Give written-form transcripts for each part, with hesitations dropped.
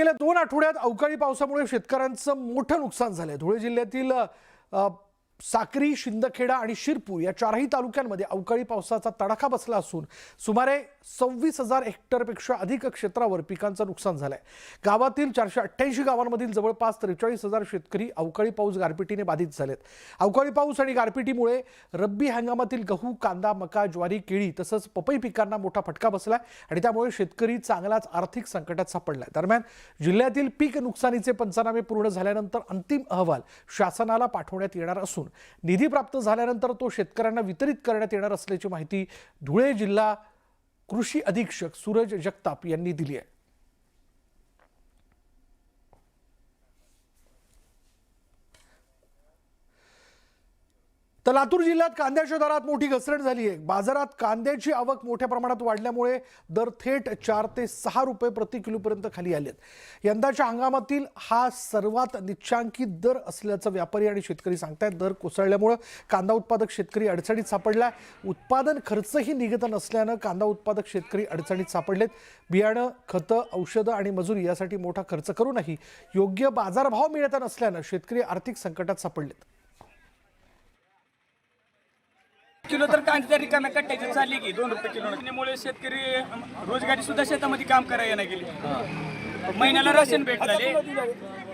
गेल्या 2 आठवड्यात अवकाळी पावसामुळे शेतकऱ्यांचं मोठं नुकसान झालंय। धुळे जिल्ह्यातील साक्री, शिंदखेडा आणि शिरपूर या चारही तालुक्यांमध्ये अवकाळी पावसाचा तडाखा बसला असून सुमारे 26,000 हेक्टरपेक्षा अधिक क्षेत्रावर पिकांचं नुकसान झालंय। गावातील 488 गावांमधील जवळपास 43,000 शेतकरी अवकाळी पाऊस गारपिटीने बाधित झालेत। अवकाळी पाऊस आणि गारपिटीमुळे रब्बी हंगामातील गहू, कांदा, मका, ज्वारी, केळी तसंच पपई पिकांना मोठा फटका बसलाय आणि त्यामुळे शेतकरी चांगलाच आर्थिक संकटात सापडलाय। दरम्यान जिल्ह्यातील पीक नुकसानीचे पंचनामे पूर्ण झाल्यानंतर अंतिम अहवाल शासनाला पाठवण्यात येणार असून निधी प्राप्त झाल्यानंतर तो शेतकऱ्यांना वितरित करण्यात येणार असल्याची माहिती धुळे जिल्हा कृषी अधीक्षक सूरज जगताप यांनी दिली आहे। तर लातूर जिल्ह्यात कांद्याच्या दरात मोठी घसरण झाली आहे। बाजारात कांद्याची आवक मोठ्या प्रमाणात वाढल्यामुळे दर थेट 4 ते 6 रुपये प्रति किलोपर्यंत खाली आलेत। यंदाच्या हंगामातील हा सर्वात निच्चांकित दर असल्याचं व्यापारी आणि शेतकरी सांगतायत। दर कोसळल्यामुळे कांदा उत्पादक शेतकरी अडचणीत सापडला। उत्पादन खर्चही निघत नसल्यानं कांदा उत्पादक शेतकरी अडचणीत सापडलेत। बियाणं, खतं, औषधं आणि मजुरी यासाठी मोठा खर्च करूनही योग्य बाजारभाव मिळत नसल्यानं शेतकरी आर्थिक संकटात सापडलेत। किलो तर कांद्याच्या रिकाम्या कट्ट्याची चालली की 2 रुपये किलो। त्यामुळे शेतकरी रोजगारी सुद्धा शेतामध्ये काम करायला नाही गेले। महिन्याला राशन भेटले,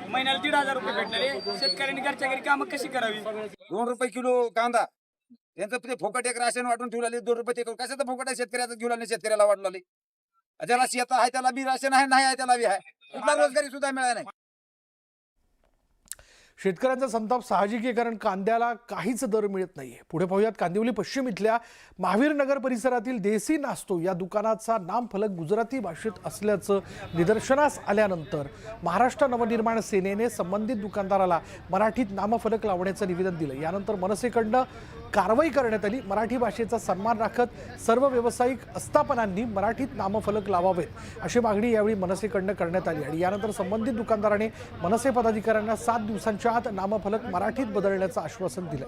महिन्याला 1,500 रुपये भेटले। शेतकऱ्यांनी घरच्या घरी कामं कशी करावी? 2 रुपये किलो कांदा यांचं ते फोकट एक राशन वाटून ठेवले। 2 रुपये ते कशाचं फोकट आहे? शेतकऱ्याचं घेऊन शेतकऱ्याला वाटलं। ज्याला शेत आहे त्याला बी राशन आहे, नाही आहे त्याला बी आहे। कुठला रोजगारी सुद्धा मिळाला नाही। शेतकऱ्यांचा संताप साहजिक आहे, कारण कांद्याला काहीच दर मिळत नाहीये। पुढे पाहूयात कांदिवली पश्चिम इथल्या महावीर नगर परिसरातील देसी नास्तो या दुकानाचा नामफलक गुजराती भाषेत असल्याचं निदर्शनास आल्यानंतर महाराष्ट्र नवनिर्माण सेनेने संबंधित दुकानदाराला मराठीत नामफलक लावण्याचं निवेदन दिलं। यानंतर मनसेकडनं कारवाई करण्यात आली। मराठी भाषेचा सन्मान राखत सर्व व्यावसायिक आस्थापनांनी मराठीत नामफलक लावावेत अशी मागणी यावेळी मनसेकडनं करण्यात आली आणि यानंतर संबंधित दुकानदाराने मनसे पदाधिकाऱ्यांना 7 दिवसांच्या आत नामफलक मराठीत बदलण्याचं आश्वासन दिलं।